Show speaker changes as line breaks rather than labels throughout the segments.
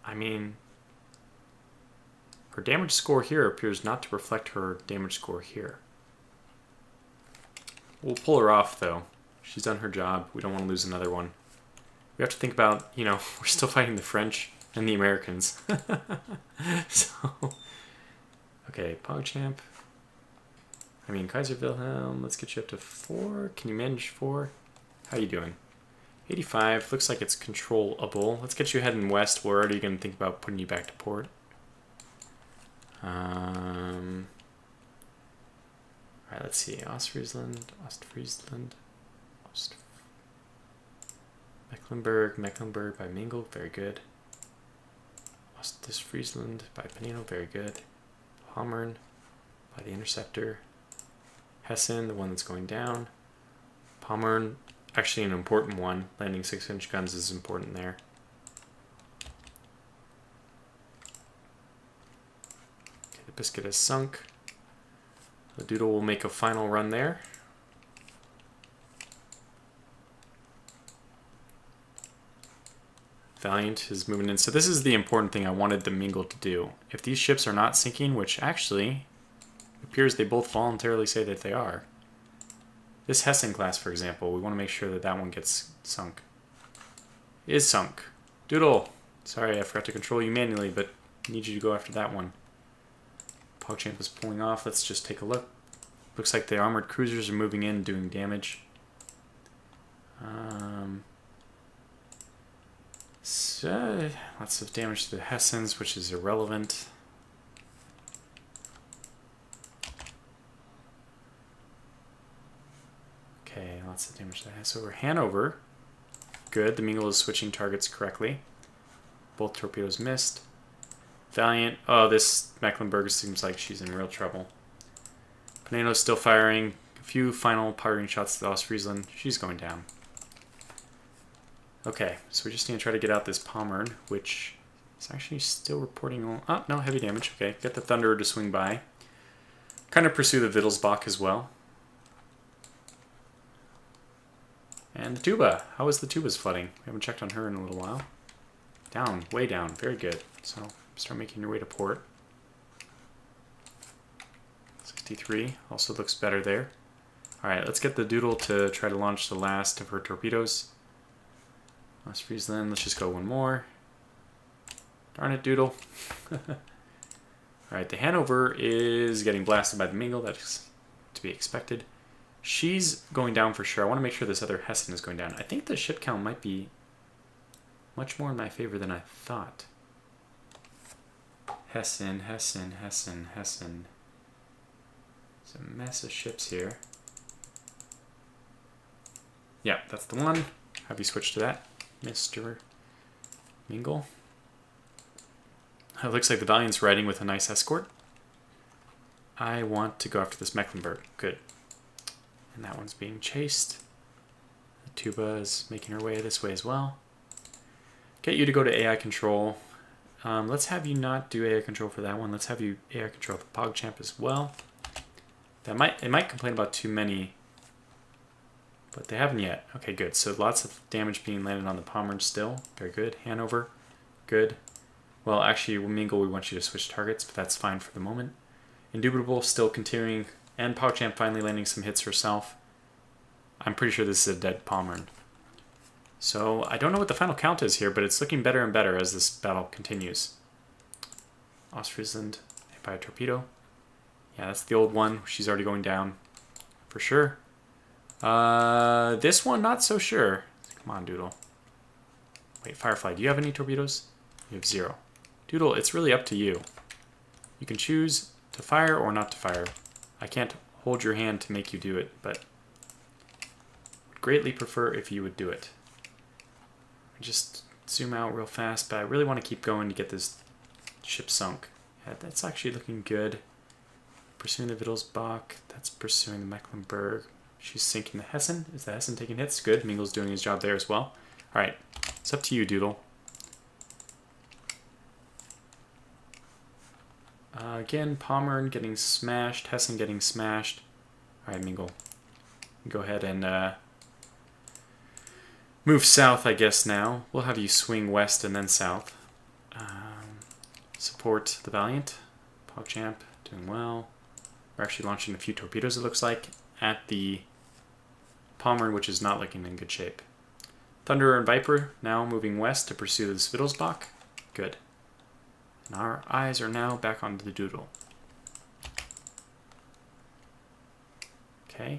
I mean, her damage score here appears not to reflect her damage score here. We'll pull her off, though. She's done her job. We don't want to lose another one. We have to think about, you know, we're still fighting the French and the Americans. So, okay, PogChamp. I mean, Kaiser Wilhelm, let's get you up to 4. Can you manage 4? How you doing? 85, looks like it's controllable. Let's get you heading west. We're already going to think about putting you back to port. Alright, let's see. Ostfriesland. Mecklenburg by Mingle, very good. Ostfriesland by Panino, very good. Pommern by the Interceptor. Hessen, the one that's going down. Pommern, actually an important one. Landing 6-inch guns is important there. Okay, the Biscuit has sunk. The Doodle will make a final run there. Valiant is moving in. So this is the important thing I wanted the Mingle to do. If these ships are not sinking, which actually appears they both voluntarily say that they are. This Hessen class, for example, we want to make sure that that one gets sunk. Is sunk. Doodle! Sorry, I forgot to control you manually, but I need you to go after that one. PogChamp is pulling off. Let's just take a look. Looks like the armored cruisers are moving in, doing damage. So, lots of damage to the Hessens, which is irrelevant. Okay, lots of damage to the Hesse over Hanover. Good, the Mingle is switching targets correctly. Both torpedoes missed. Valiant. Oh, this Mecklenburg seems like she's in real trouble. Panano's still firing. A few final parting shots to the Ostfriesland. She's going down. Okay, so we just need to try to get out this Pommern, which is actually still reporting on... Oh, no, heavy damage. Okay, get the Thunderer to swing by. Kind of pursue the Wittelsbach as well. And the Tuba. How is the Tuba's flooding? We haven't checked on her in a little while. Down, way down. Very good. So start making your way to port. 63 also looks better there. Alright, let's get the Doodle to try to launch the last of her torpedoes. Ostfriesland, let's just go one more. Darn it, Doodle. Alright, the Hanover is getting blasted by the Mingle. That's to be expected. She's going down for sure. I want to make sure this other Hessen is going down. I think the ship count might be much more in my favor than I thought. Hessen. There's a mess of ships here. Yeah, that's the one. Have you switched to that, Mr. Mingle? It looks like the Valiant's riding with a nice escort. I want to go after this Mecklenburg. Good. And that one's being chased. The Tuba is making her way this way as well. Get you to go to AI control. Let's have you not do AI control for that one. Let's have you AI control the PogChamp as well. It might complain about too many, but they haven't yet. Okay, good. So lots of damage being landed on the Pommern still. Very good. Hanover. Good. Well, actually, Mingle, we want you to switch targets, but that's fine for the moment. Indubitable still continuing, and PogChamp finally landing some hits herself. I'm pretty sure this is a dead Pommern. So I don't know what the final count is here, but it's looking better and better as this battle continues. Ostfriesland hit by a torpedo. Yeah, that's the old one. She's already going down for sure. This one, not so sure. Come on, Doodle. Wait, Firefly, do you have any torpedoes? You have 0. Doodle, it's really up to you. You can choose to fire or not to fire. I can't hold your hand to make you do it, but would greatly prefer if you would do it. Just zoom out real fast, but I really want to keep going to get this ship sunk. Yeah, that's actually looking good. Pursuing the Wittelsbach. That's pursuing the Mecklenburg. She's sinking the Hessen. Is the Hessen taking hits? Good. Mingle's doing his job there as well. Alright. It's up to you, Doodle. Again, Pommern getting smashed. Hessen getting smashed. Alright, Mingle. Go ahead and move south, I guess, now. We'll have you swing west and then south. support the Valiant. PogChamp doing well. We're actually launching a few torpedoes, it looks like, at the Pommern, which is not looking in good shape. Thunderer and Viper now moving west to pursue this Wittelsbach. Good. And our eyes are now back on the Doodle. Okay.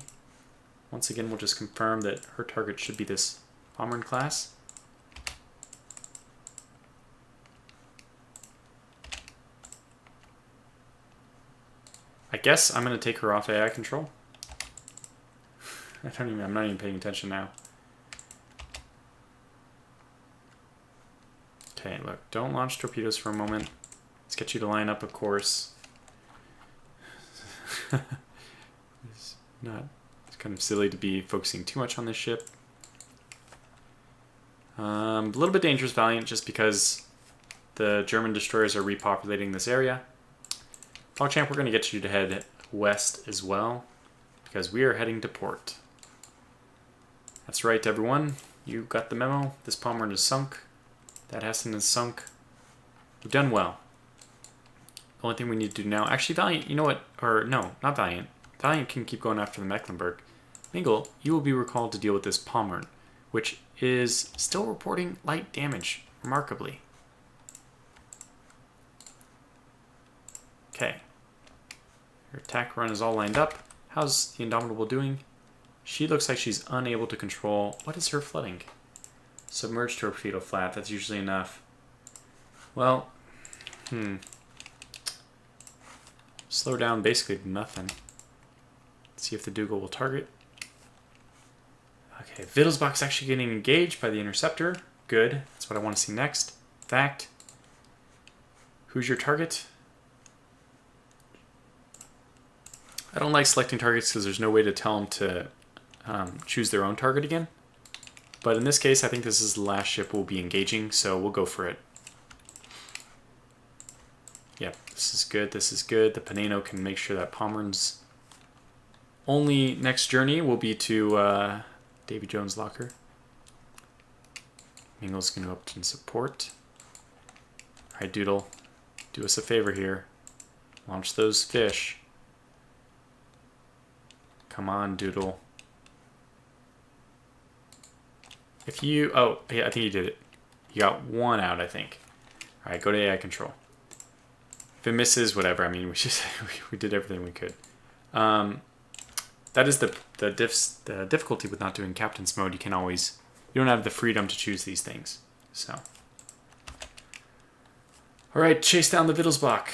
Once again, we'll just confirm that her target should be this Pommern class. I guess I'm going to take her off AI control. I'm not even paying attention now. Okay, look, don't launch torpedoes for a moment. Let's get you to line up a course. It's kind of silly to be focusing too much on this ship. A little bit dangerous, Valiant, just because the German destroyers are repopulating this area. PogChamp, we're going to get you to head west as well, because we are heading to port. That's right, everyone. You got the memo. This Pommern is sunk. That Hessen is sunk. We've done well. The only thing we need to do now... Actually, Valiant, you know what? Or, no, not Valiant. Valiant can keep going after the Mecklenburg. Mingle, you will be recalled to deal with this Pommern, which is still reporting light damage, remarkably. Okay. Her attack run is all lined up. How's the Indomitable doing? She looks like she's unable to control... What is her flooding? Submerged torpedo flat. That's usually enough. Well, slow down basically to nothing. Let's see if the Dougal will target. Okay, Wittelsbach's actually getting engaged by the interceptor. Good. That's what I want to see next. Fact. Who's your target? I don't like selecting targets because there's no way to tell them to choose their own target again. But in this case, I think this is the last ship we'll be engaging, so we'll go for it. Yep, this is good, this is good. The Paneno can make sure that Pommern's only next journey will be to Davy Jones' locker. Mingle's going to go up to support. Alright, Doodle, do us a favor here. Launch those fish. Come on, Doodle. If you... Oh, yeah, I think you did it. You got one out, I think. Alright, go to AI control. If it misses, whatever. I mean, we did everything we could. That is the difficulty with not doing captain's mode. You don't have the freedom to choose these things. So, all right, chase down the Wittelsbach.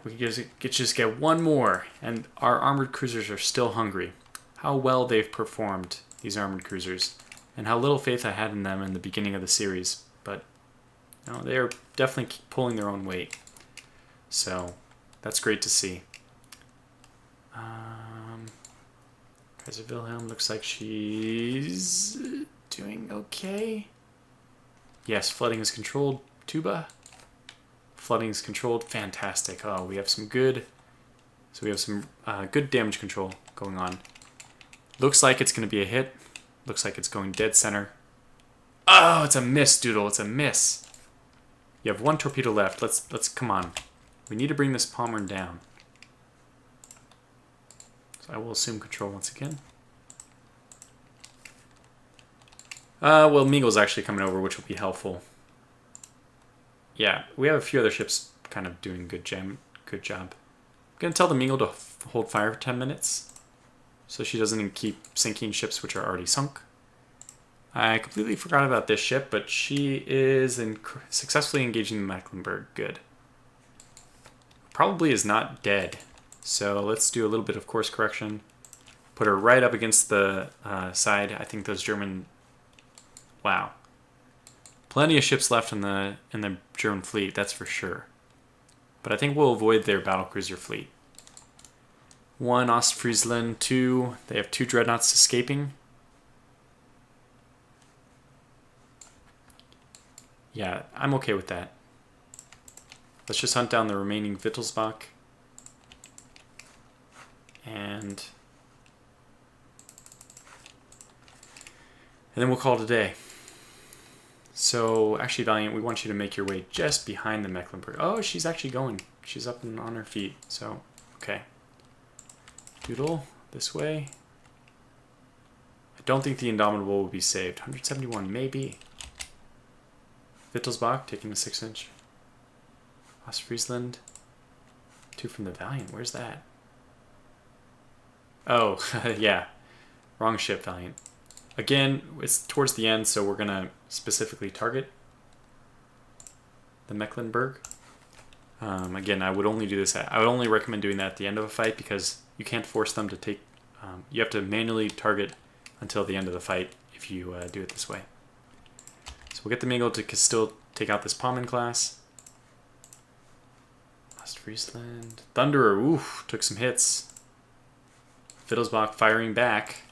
We can just get one more, and our armored cruisers are still hungry. How well they've performed, these armored cruisers, and how little faith I had in them in the beginning of the series. But no, they are definitely pulling their own weight. So that's great to see. Kaiser Wilhelm looks like she's doing okay. Yes, flooding is controlled. Tuba. Flooding is controlled. Fantastic. Oh, we have some good... So we have some good damage control going on. Looks like it's going to be a hit. Looks like it's going dead center. Oh, it's a miss, Doodle. It's a miss. You have one torpedo left. Let's come on. We need to bring this Pommern down. So I will assume control once again. Well, Meagle's actually coming over, which will be helpful. Yeah, we have a few other ships kind of doing good job. I'm going to tell the Meagle to hold fire for 10 minutes. So she doesn't keep sinking ships which are already sunk. I completely forgot about this ship, but she is successfully engaging the Mecklenburg. Good. Probably is not dead. So let's do a little bit of course correction. Put her right up against the side. I think those German... Wow. Plenty of ships left in the German fleet, that's for sure. But I think we'll avoid their battlecruiser fleet. 1, Ostfriesland. 2, they have 2 dreadnoughts escaping. Yeah, I'm okay with that. Let's just hunt down the remaining Wittelsbach. And then we'll call it a day. So, actually, Valiant, we want you to make your way just behind the Mecklenburg. Oh, she's actually going. She's up and on her feet. So, okay. Doodle, this way. I don't think the Indomitable will be saved. 171, maybe. Wittelsbach taking the 6-inch. Ostfriesland. 2 from the Valiant. Where's that? Oh, yeah. Wrong ship, Valiant. Again, it's towards the end, so we're going to specifically target the Mecklenburg. Again, I would only do this. I would only recommend doing that at the end of a fight because you can't force them to take. You have to manually target until the end of the fight if you do it this way. So we'll get the Mingo to still take out this Pommern class. Ostfriesland. Thunderer, oof, took some hits. Wittelsbach firing back.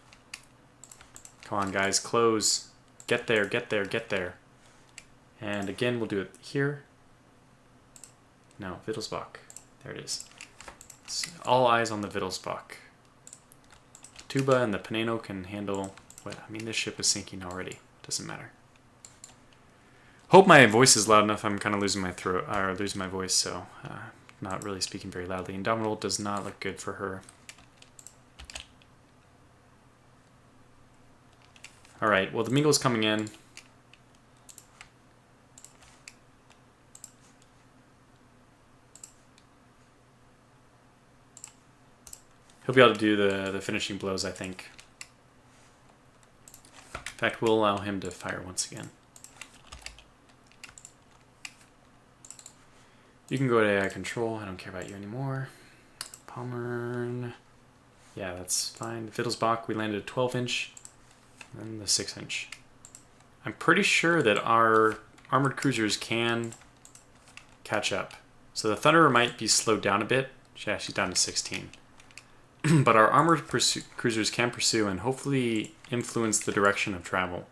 Come on, guys, close. Get there, get there, get there. And again, we'll do it here. No, Wittelsbach. There it is. So all eyes on the Wittelsbach. Tuba and the Peneno can handle what? I mean, this ship is sinking already. Doesn't matter. Hope my voice is loud enough. I'm kind of losing my throat, or losing my voice, so not really speaking very loudly. Indomitable does not look good for her. All right. Well, the Mingo's coming in. He'll be able to do the finishing blows, I think. In fact, we'll allow him to fire once again. You can go to AI control. I don't care about you anymore. Pommern. Yeah, that's fine. Wittelsbach, we landed a 12-inch. And the 6-inch. I'm pretty sure that our armored cruisers can catch up. So the Thunderer might be slowed down a bit. Yeah, she's down to 16. But our armored cruisers can pursue and hopefully influence the direction of travel.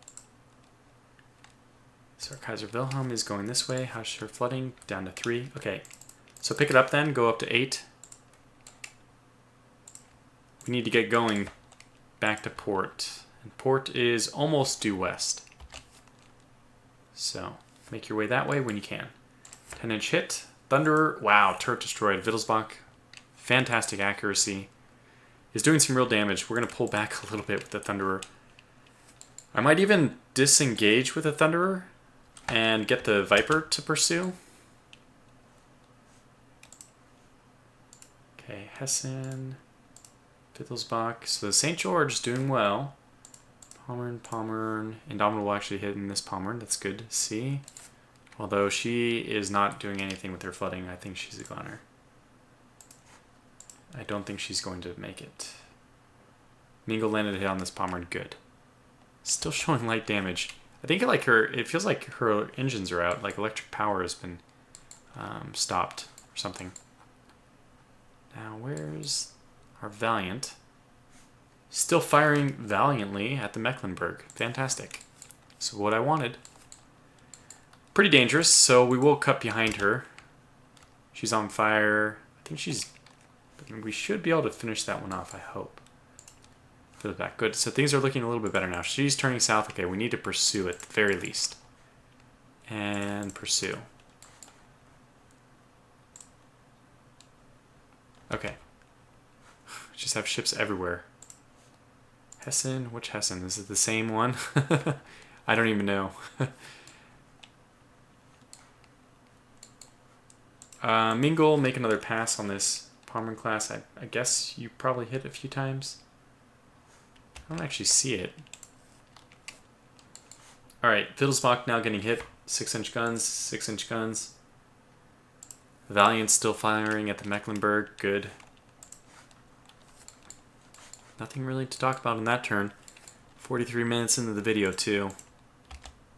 So our Kaiser Wilhelm is going this way. How's her flooding? Down to 3. Okay. So pick it up then. Go up to 8. We need to get going back to port. And port is almost due west. So make your way that way when you can. 10-inch hit. Thunderer. Wow. Turret destroyed. Wittelsbach. Fantastic accuracy. Is doing some real damage. We're going to pull back a little bit with the Thunderer. I might even disengage with the Thunderer and get the Viper to pursue. Okay, Hessen, Wittelsbach. So the St. George is doing well. Pommern. Indomitable actually hitting this Pommern. That's good to see. Although she is not doing anything with her flooding. I think she's a gunner. I don't think she's going to make it. Mingo landed a hit on this Pommern. Good. Still showing light damage. I think it feels like her engines are out. Like electric power has been stopped or something. Now where's our Valiant? Still firing valiantly at the Mecklenburg. Fantastic. So what I wanted. Pretty dangerous, so we will cut behind her. She's on fire. I think we should be able to finish that one off, I hope. For the back. Good. So things are looking a little bit better now. She's turning south. Okay, we need to pursue at the very least. And pursue. Okay. Just have ships everywhere. Hessen? Which Hessen? Is it the same one? I don't even know. Mingle, make another pass on this Pommern class. I guess you probably hit a few times. I don't actually see it. Alright, Wittelsbach now getting hit. 6-inch guns, 6-inch guns. Valiant still firing at the Mecklenburg. Good. Nothing really to talk about in that turn. 43 minutes into the video too.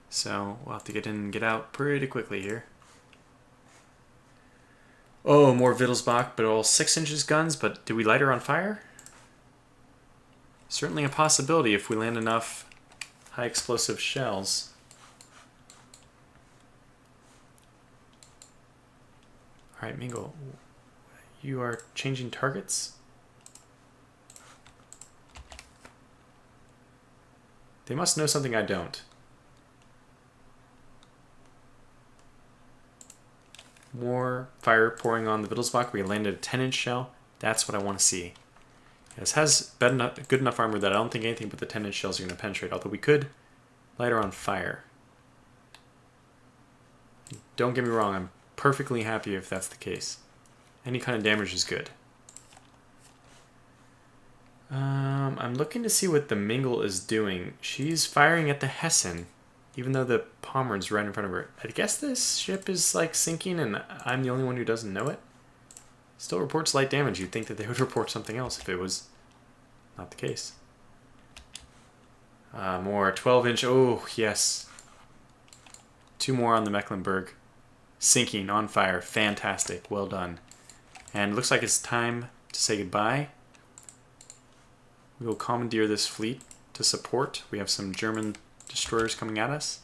So we'll have to get in and get out pretty quickly here. Oh, more Wittelsbach, but all 6-inch guns. But did we light her on fire? Certainly a possibility if we land enough high explosive shells. Alright, Mingo. You are changing targets? They must know something I don't. More fire pouring on the Wittelsbach. We landed a 10-inch shell. That's what I want to see. This has good enough armor that I don't think anything but the 10-inch shells are going to penetrate, although we could light her on fire. Don't get me wrong, I'm perfectly happy if that's the case. Any kind of damage is good. I'm looking to see what the Mingle is doing. She's firing at the Hessen, even though the Pommern's right in front of her. I guess this ship is like sinking and I'm the only one who doesn't know it. Still reports light damage. You'd think that they would report something else if it was not the case. More 12-inch. Oh, yes. 2 more on the Mecklenburg. Sinking, on fire. Fantastic. Well done. And it looks like it's time to say goodbye. We will commandeer this fleet to support. We have some German destroyers coming at us.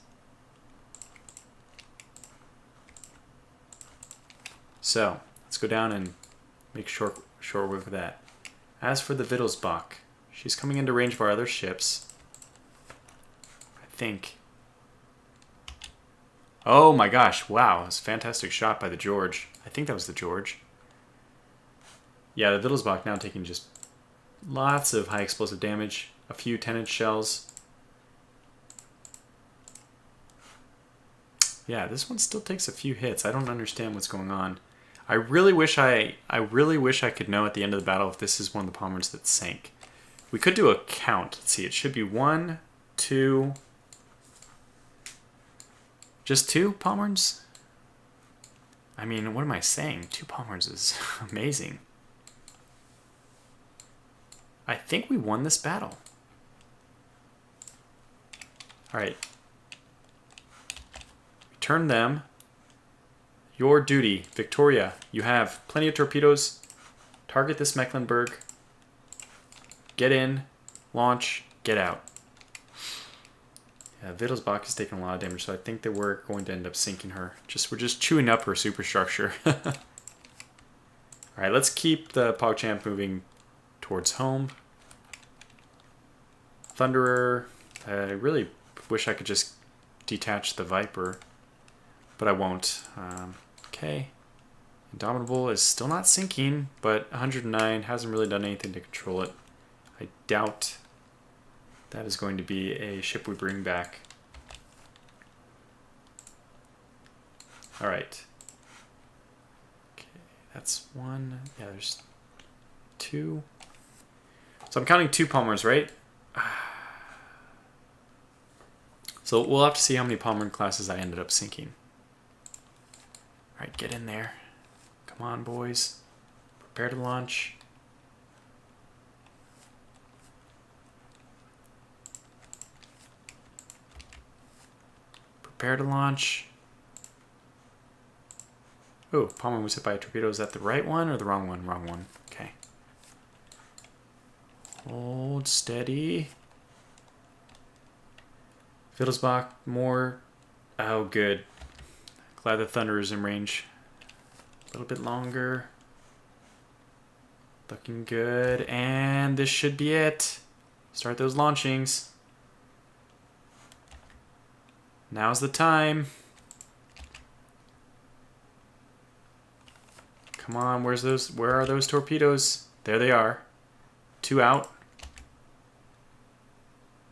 So, let's go down and make short work of that. As for the Wittelsbach, she's coming into range of our other ships. I think. Oh my gosh, wow. It was a fantastic shot by the George. I think that was the George. Yeah, the Wittelsbach now taking just lots of high explosive damage. A few 10-inch shells. Yeah, this one still takes a few hits. I don't understand what's going on. I really wish I could know at the end of the battle if this is one of the Pommers that sank. We could do a count. Let's see, it should be 1, 2... Just 2 Pommers? I mean, what am I saying? 2 Pommers is amazing. I think we won this battle. Alright. Return them. Your duty, Victoria. You have plenty of torpedoes. Target this Mecklenburg. Get in. Launch. Get out. Yeah, Wittelsbach is taking a lot of damage, so I think that we're going to end up sinking her. We're just chewing up her superstructure. Alright, let's keep the PogChamp moving towards home. Thunderer. I really wish I could just detach the Viper, but I won't. Okay. Indomitable is still not sinking, but 109 hasn't really done anything to control it. I doubt that is going to be a ship we bring back. Alright. Okay, that's 1. Yeah, there's 2. So I'm counting 2 Pommers, right? So we'll have to see how many Pommern classes I ended up sinking. Alright, get in there. Come on, boys. Prepare to launch. Prepare to launch. Oh, Pommern was hit by a torpedo. Is that the right one or the wrong one? Wrong one. Okay. Hold steady. Wittelsbach, more. Oh, good. Glad the Thunder is in range. A little bit longer. Looking good. And this should be it. Start those launchings. Now's the time. Come on, where are those torpedoes? There they are. 2 out.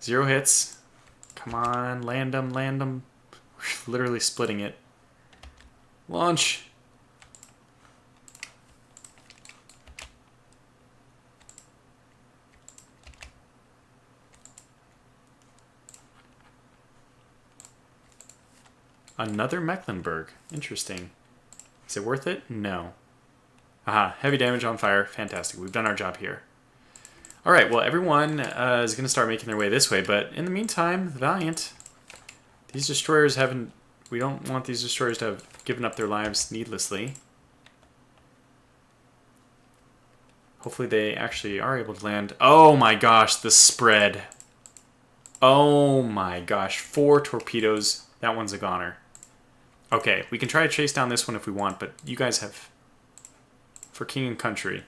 0 hits. Come on, land them, land them. We're literally splitting it. Launch. Another Mecklenburg. Interesting. Is it worth it? No. Aha, heavy damage on fire. Fantastic. We've done our job here. Alright, well, everyone is going to start making their way this way, but in the meantime, the Valiant, these destroyers haven't... We don't want these destroyers to have given up their lives needlessly. Hopefully they actually are able to land. Oh my gosh, the spread. Oh my gosh, 4 torpedoes. That one's a goner. Okay, we can try to chase down this one if we want, but you guys have... For king and country,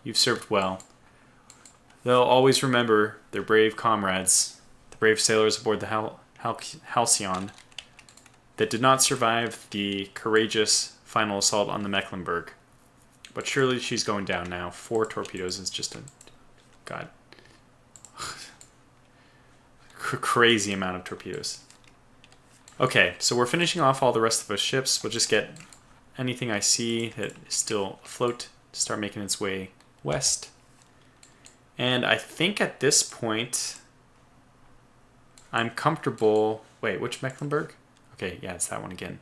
you've served well. They'll always remember their brave comrades, the brave sailors aboard the Halcyon, that did not survive the courageous final assault on the Mecklenburg. But surely she's going down now. 4 torpedoes is just a... God. Crazy amount of torpedoes. Okay, so we're finishing off all the rest of those ships. We'll just get anything I see that is still afloat to start making its way west. And I think at this point, I'm comfortable... Wait, which Mecklenburg? Okay, yeah, it's that one again.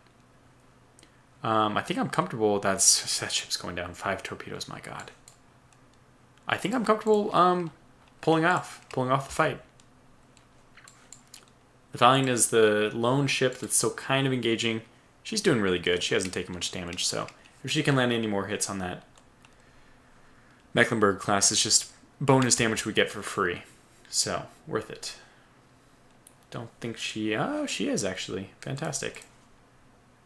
I think I'm comfortable that that ship's going down. 5 torpedoes, my God. I think I'm comfortable pulling off the fight. The Valiant is the lone ship that's still kind of engaging. She's doing really good. She hasn't taken much damage, so if she can land any more hits on that Mecklenburg class, it's just bonus damage we get for free. So, worth it. Don't think she... Oh, she is actually. Fantastic.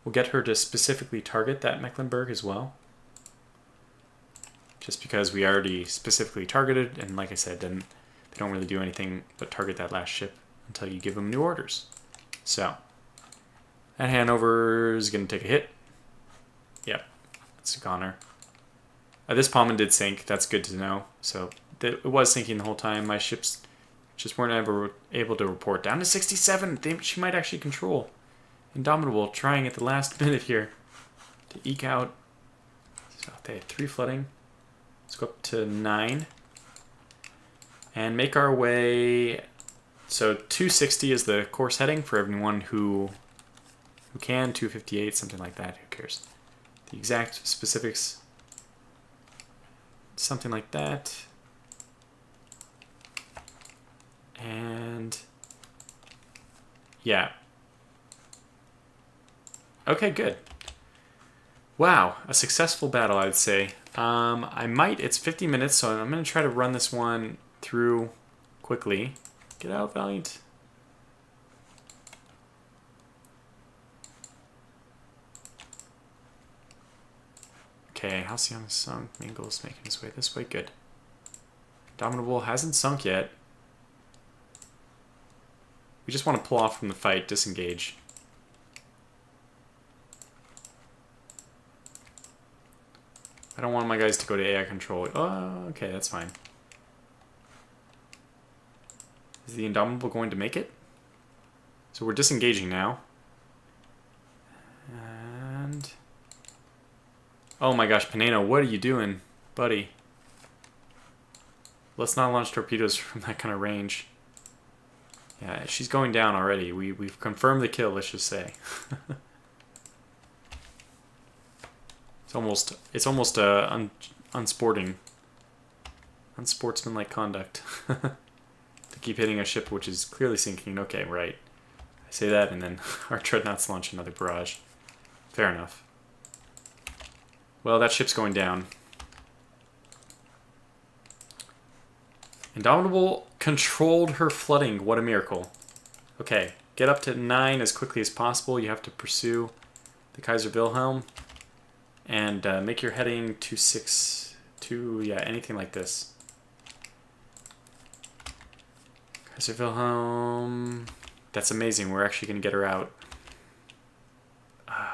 We'll get her to specifically target that Mecklenburg as well. Just because we already specifically targeted, and like I said, then they don't really do anything but target that last ship until you give them new orders. So, that Hanover is going to take a hit. Yep, it's a goner. This Palman did sink, that's good to know. So, it was sinking the whole time. My ships just weren't ever able to report. Down to 67, she might actually control. Indomitable trying at the last minute here to eke out. So they had 3 flooding. Let's go up to 9. And make our way... So 260 is the course heading for everyone who can. 258, something like that. Who cares? The exact specifics. Something like that. And... yeah. Okay, good. Wow, a successful battle, I'd say. It's 50 minutes, so I'm going to try to run this one through quickly. Get out, Valiant. Okay, Halcyon sunk. Mingle's making his way this way. Good. Indomitable hasn't sunk yet. We just want to pull off from the fight, disengage. I don't want my guys to go to AI control. Oh, okay, that's fine. Is the Indomitable going to make it? So we're disengaging now. And... oh my gosh, Paneno, what are you doing, buddy? Let's not launch torpedoes from that kind of range. Yeah, she's going down already. We've confirmed the kill, let's just say. It's almost unsporting, unsportsmanlike conduct to keep hitting a ship which is clearly sinking. Okay, right. I say that, and then our dreadnoughts launch another barrage. Fair enough. Well, that ship's going down. Indomitable controlled her flooding. What a miracle. Okay, get up to 9 as quickly as possible. You have to pursue the Kaiser Wilhelm. And make your heading 262, yeah, anything like this. Kaiser Wilhelm, that's amazing. We're actually going to get her out.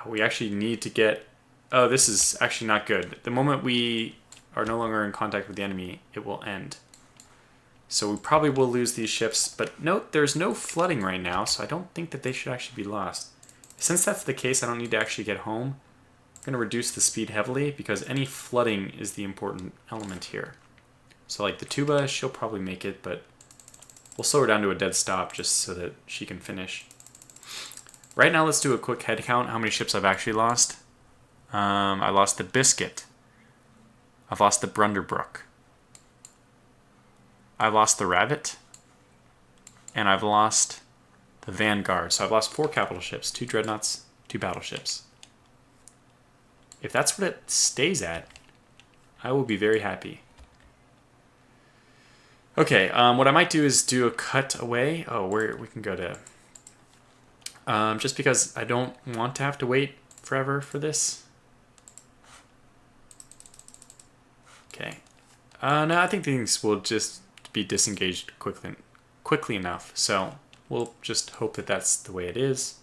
We actually need to get... oh, this is actually not good. The moment we are no longer in contact with the enemy, it will end. So we probably will lose these ships, but note there's no flooding right now, so I don't think that they should actually be lost. Since that's the case, I don't need to actually get home. I'm going to reduce the speed heavily because any flooding is the important element here. So like the Tuba, she'll probably make it, but we'll slow her down to a dead stop just so that she can finish. Right now, let's do a quick head count. How many ships I've actually lost? I lost the Biscuit. I've lost the Brunderbrook. I've lost the Rabbit. And I've lost the Vanguard. So I've lost 4 capital ships, 2 dreadnoughts, 2 battleships. If that's what it stays at, I will be very happy. Okay, what I might do is do a cut away. Oh, we can go to... just because I don't want to have to wait forever for this. Okay. No, I think things will just be disengaged quickly enough. So we'll just hope that that's the way it is.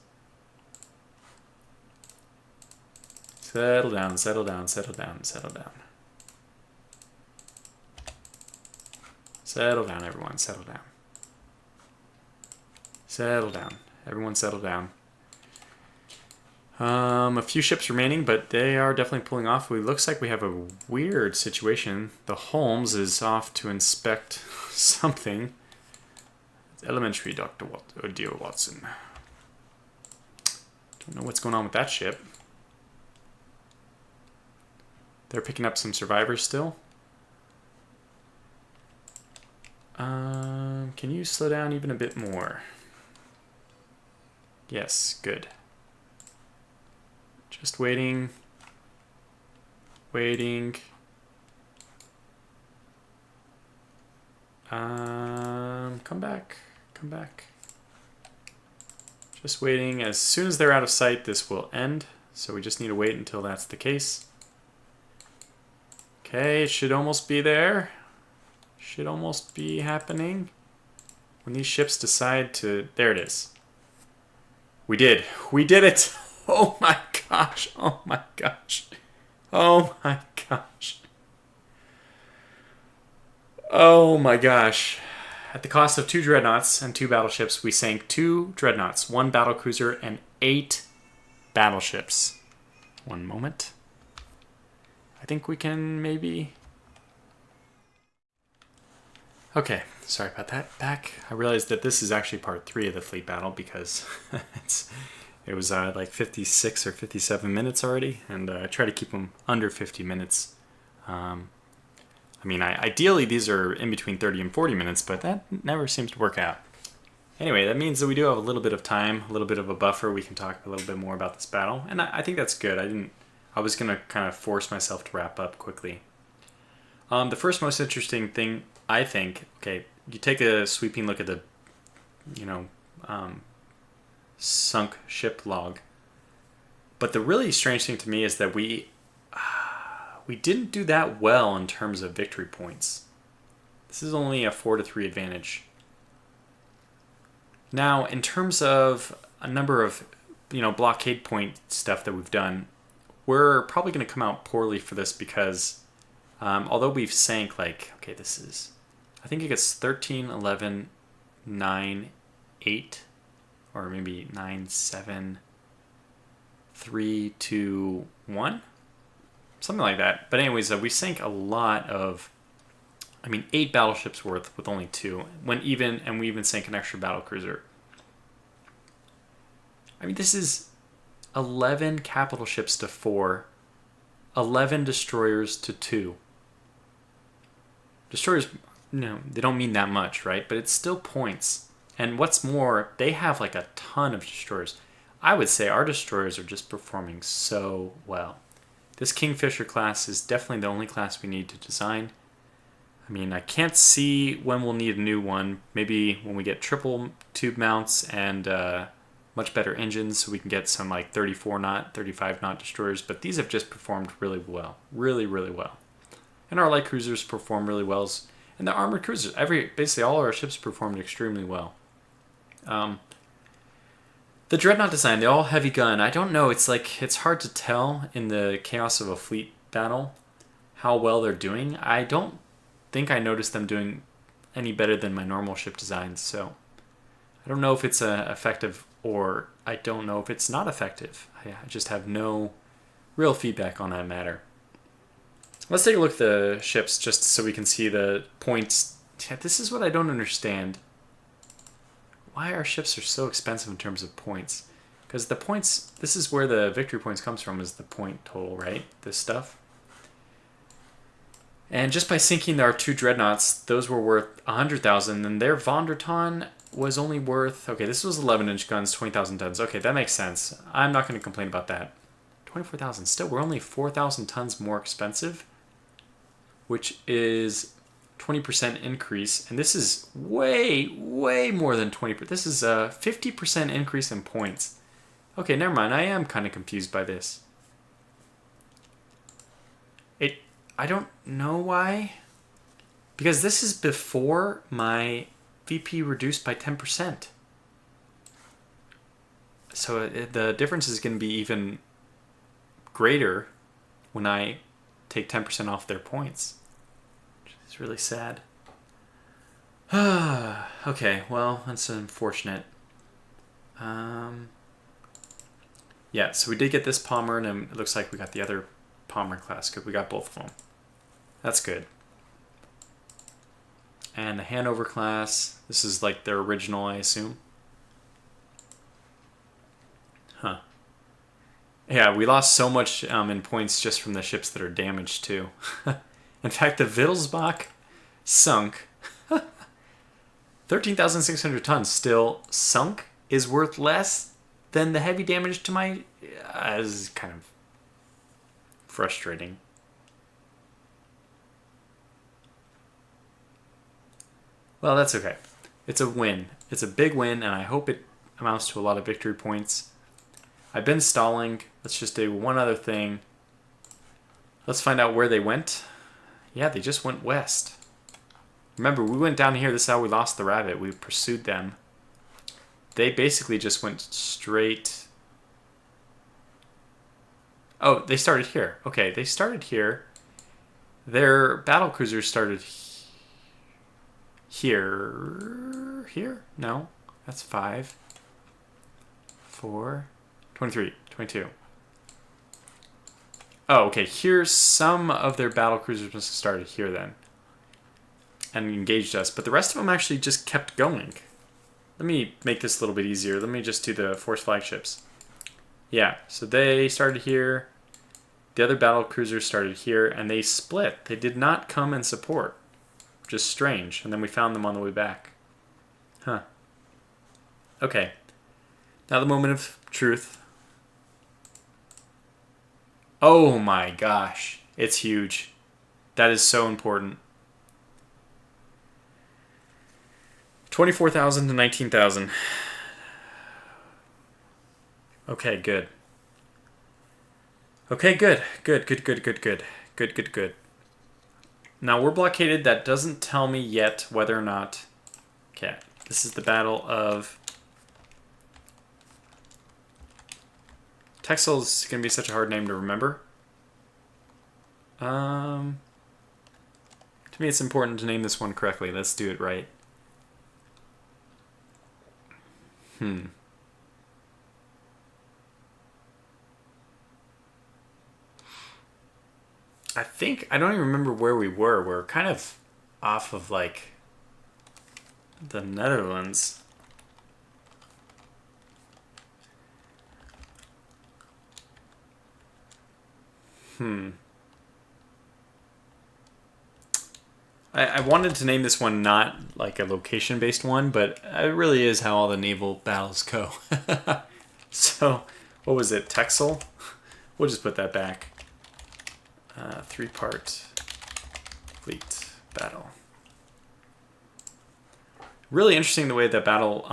So Settle down, settle down, settle down, settle down. Settle down, everyone, settle down. Settle down. Everyone settle down. A few ships remaining, but they are definitely pulling off. It looks like we have a weird situation. The Holmes is off to inspect something. It's elementary, dear Watson. Don't know what's going on with that ship. They're picking up some survivors still. Can you slow down even a bit more? Yes, good. Just waiting. Waiting. Come back. Come back. Just waiting. As soon as they're out of sight, this will end. So we just need to wait until that's the case. Okay, it should almost be there. Should almost be happening. When these ships decide to... There it is. We did. We did it. Oh my gosh. Oh my gosh. Oh my gosh. Oh my gosh. At the cost of 2 dreadnoughts and 2 battleships, we sank 2 dreadnoughts, 1 battlecruiser, and 8 battleships. One moment. I think we can maybe... Okay, sorry about that. Back. I realized that this is actually part 3 of the fleet battle because it was like 56 or 57 minutes already, and I try to keep them under 50 minutes. I mean, ideally these are in between 30 and 40 minutes, but that never seems to work out. Anyway, that means that we do have a little bit of time, a little bit of a buffer. We can talk a little bit more about this battle, and I think that's good. I was going to kind of force myself to wrap up quickly. The first most interesting thing, I think, okay, you take a sweeping look at the, sunk ship log. But the really strange thing to me is that we didn't do that well in terms of victory points. This is only a 4-3 advantage. Now, in terms of a number of, blockade point stuff that we've done, we're probably going to come out poorly for this because although we've sank this is, I think it gets 13, 11, 9, 8, or maybe 9, 7, 3, 2, 1, something like that. But anyways, we sank a lot of, 8 battleships worth with only 2, and we even sank an extra battlecruiser. This is 11 capital ships to 4, 11 destroyers to 2. Destroyers, they don't mean that much, right? But it's still points. And what's more, they have a ton of destroyers. I would say our destroyers are just performing so well. This Kingfisher class is definitely the only class we need to design. I can't see when we'll need a new one. Maybe when we get triple tube mounts and much better engines, so we can get some 34 knot, 35 knot destroyers. But these have just performed really well, really, really well. And our light cruisers perform really well, and the armored cruisers. Basically all our ships performed extremely well. The dreadnought design, they're all heavy gun. I don't know. It's hard to tell in the chaos of a fleet battle how well they're doing. I don't think I noticed them doing any better than my normal ship designs. So I don't know if it's effective or I don't know if it's not effective. I just have no real feedback on that matter. Let's take a look at the ships just so we can see the points. This is what I don't understand. Why our ships are so expensive in terms of points. Because the points, this is where the victory points comes from, is the point total, right? This stuff. And just by sinking our 2 dreadnoughts, those were worth 100,000, and their Vonderton was only worth, okay, this was 11-inch guns, 20,000 tons. Okay, that makes sense. I'm not going to complain about that. 24,000, still, we're only 4,000 tons more expensive, which is 20% increase, and this is way, way more than 20%. This is a 50% increase in points. Okay, never mind. I am kind of confused by this. I don't know why. Because this is before my VP reduced by 10%. So the difference is going to be even greater when I take 10% off their points. Which is really sad. Okay, well, that's unfortunate. Yeah, so we did get this Palmer, and it looks like we got the other Palmer class. Good, we got both of them. That's good. And the Hanover class, this is like their original, I assume. Huh. Yeah, we lost so much in points just from the ships that are damaged, too. In fact, the Wittelsbach sunk. 13,600 tons still sunk is worth less than the heavy damage to my... is kind of frustrating. Well, that's okay. It's a win. It's a big win, and I hope it amounts to a lot of victory points. I've been stalling. Let's just do one other thing. Let's find out where they went. Yeah, they just went west. Remember, we went down here. This is how we lost the rabbit. We pursued them. They basically just went straight... Oh, they started here. Okay, they started here. Their battle cruisers started here. Here? No. That's 5. 4. 23. 22. Oh, okay. Here's some of their battle cruisers must have started here then. And engaged us. But the rest of them actually just kept going. Let me make this a little bit easier. Let me just do the force flagships. Yeah, so they started here. The other battle cruisers started here, and they split. They did not come and support. Just strange. And then we found them on the way back. Huh. Okay. Now the moment of truth. Oh my gosh. It's huge. That is so important. 24,000 to 19,000. Okay, good. Okay, good. Good. Now we're blockaded. That doesn't tell me yet whether or not... Okay, this is the Battle of... Texel is going to be such a hard name to remember. To me it's important to name this one correctly. Let's do it right. I don't even remember where we were. We're kind of off of like the Netherlands. I wanted to name this one not like a location-based one, but it really is how all the naval battles go. So, what was it? Texel? We'll just put that back. 3-part fleet battle. Really interesting the way that battle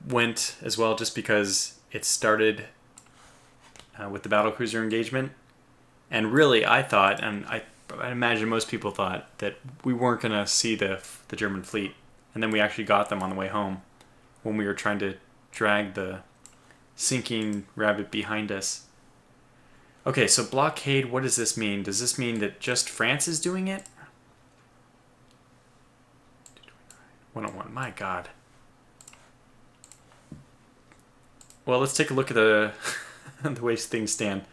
went as well, just because it started with the battlecruiser engagement. And really, I thought, and I imagine most people thought, that we weren't going to see the German fleet. And then we actually got them on the way home when we were trying to drag the sinking rabbit behind us. Okay, so blockade, what does this mean? Does this mean that just France is doing it? 101, my God. Well, let's take a look at the the way things stand.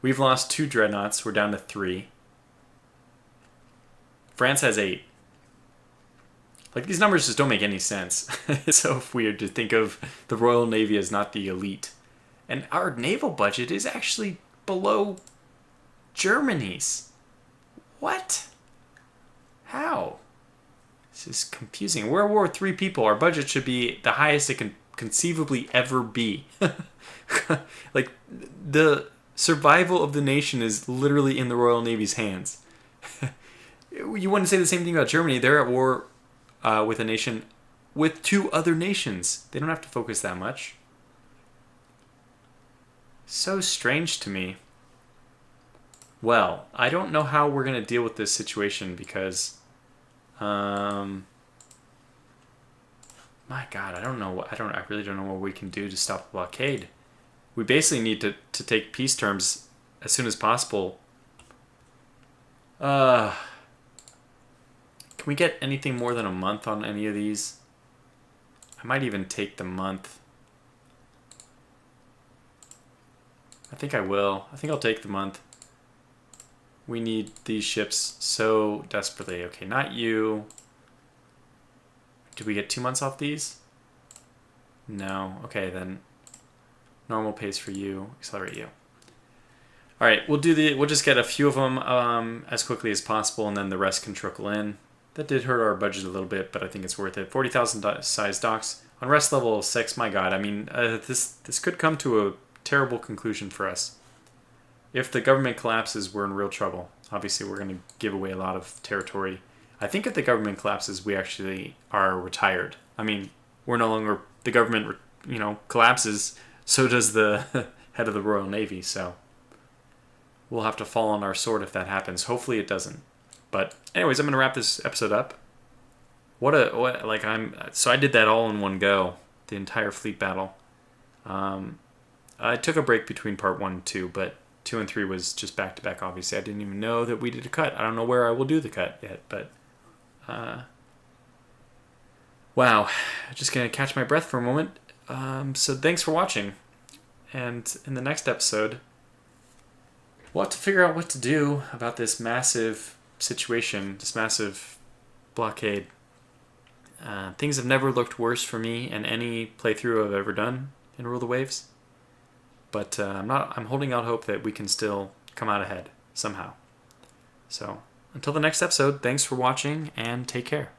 We've lost 2 dreadnoughts. We're down to 3. France has 8. Like, these numbers just don't make any sense. It's so weird to think of the Royal Navy as not the elite. And our naval budget is actually below Germany's. What? How? This is confusing. We're World War III people. Our budget should be the highest it can conceivably ever be. Like, the survival of the nation is literally in the Royal Navy's hands. You wouldn't say the same thing about Germany. They're at war with a nation, with 2 other nations. They don't have to focus that much. So strange to me. Well, I don't know how we're going to deal with this situation because, my God, I really don't know what we can do to stop the blockade. We basically need to take peace terms as soon as possible. Can we get anything more than a month on any of these? I might even take the month. I think I will. I think I'll take the month. We need these ships so desperately. Okay, not you. Did we get 2 months off these? No. Okay, then normal pace for you. Accelerate you. All right, we'll just get a few of them as quickly as possible, and then the rest can trickle in. That did hurt our budget a little bit, but I think it's worth it. 40,000 size docks on rest level 6. My God, I mean, this could come to a terrible conclusion for us. If the government collapses, we're in real trouble. Obviously, we're going to give away a lot of territory. I think if the government collapses, we actually are retired. I mean, we're no longer, the government, collapses, so does the head of the Royal Navy, so we'll have to fall on our sword if that happens. Hopefully it doesn't. But anyways, I'm going to wrap this episode up. So I did that all in one go, the entire fleet battle. I took a break between part 1 and 2, but 2 and 3 was just back to back. Obviously, I didn't even know that we did a cut. I don't know where I will do the cut yet, but wow, just gonna catch my breath for a moment. So thanks for watching, and in the next episode, we'll have to figure out what to do about this massive situation, this massive blockade. Things have never looked worse for me in any playthrough I've ever done in Rule the Waves. But I'm holding out hope that we can still come out ahead somehow. So until the next episode, thanks for watching and take care.